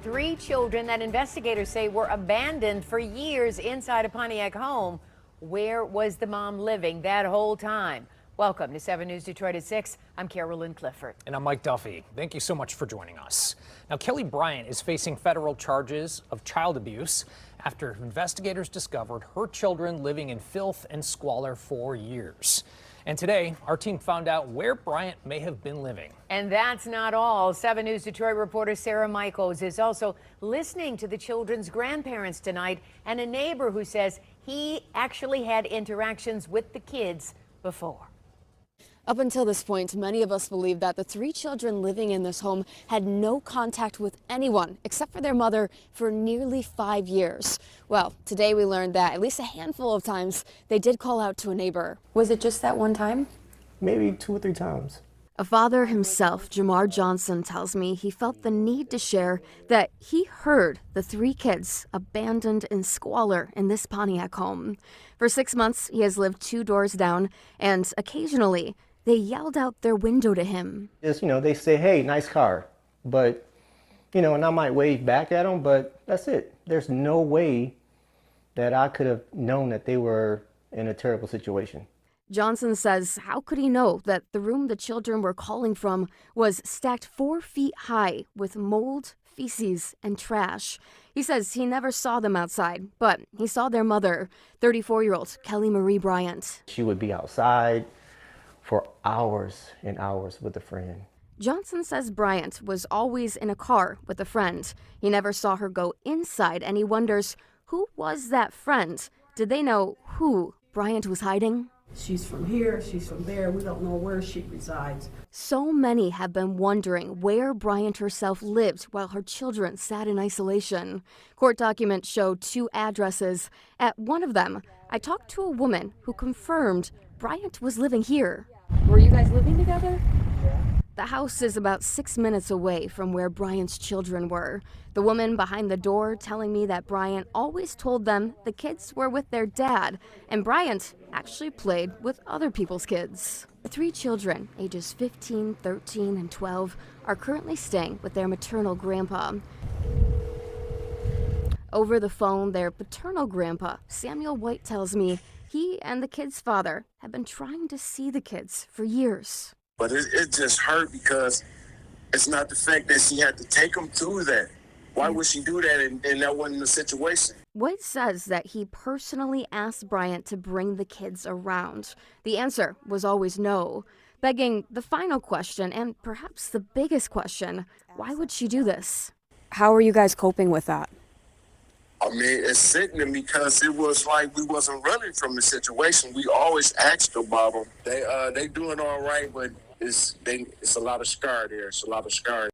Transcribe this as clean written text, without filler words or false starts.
three children that investigators say were abandoned for years inside a Pontiac home. Where was the mom living that whole time? Welcome to 7 News Detroit at 6. I'm Carolyn Clifford. And I'm Mike Duffy. Thank you so much for joining us. Now, Kelly Bryant is facing federal charges of child abuse after investigators discovered her children living in filth and squalor for years. And today, our team found out where Bryant may have been living. And that's not all. 7 News Detroit reporter Sarah Michaels is also listening to the children's grandparents tonight and a neighbor who says he actually had interactions with the kids before. Up until this point, many of us believe that the three children living in this home had no contact with anyone except for their mother for nearly 5 years. Well, today we learned that at least a handful of times they did call out to a neighbor. Was it just that one time? Maybe 2 or 3 times. A father himself, Jamar Johnson, tells me he felt the need to share that he heard the three kids abandoned in squalor in this Pontiac home. For 6 months, he has lived 2 doors down, and occasionally they yelled out their window to him. Just, they say, hey, nice car. But, and I might wave back at them, but that's it. There's no way that I could have known that they were in a terrible situation. Johnson says how could he know that the room the children were calling from was stacked 4 feet high with mold, feces, and trash. He says he never saw them outside, but he saw their mother, 34-year-old Kelly Marie Bryant. She would be outside for hours and hours with a friend. Johnson says Bryant was always in a car with a friend. He never saw her go inside, and he wonders who was that friend? Did they know who Bryant was hiding? She's from here, she's from there. We don't know where she resides. So many have been wondering where Bryant herself lived while her children sat in isolation. Court documents show 2 addresses. At one of them, I talked to a woman who confirmed Bryant was living here. Were you guys living together? The house is about 6 minutes away from where Bryant's children were. The woman behind the door telling me that Bryant always told them the kids were with their dad, and Bryant actually played with other people's kids. The 3 children, ages 15, 13, and 12, are currently staying with their maternal grandpa. Over the phone, their paternal grandpa, Samuel White, tells me he and the kids' father have been trying to see the kids for years. But it just hurt because it's not the fact that she had to take them through that. Why would she do that and that wasn't the situation? White says that he personally asked Bryant to bring the kids around. The answer was always no, begging the final question and perhaps the biggest question, why would she do this? How are you guys coping with that? I mean, it's sickening because it was like we wasn't running from the situation. We always asked about them. They doing all right, but it's a lot of scar there. It's a lot of scar.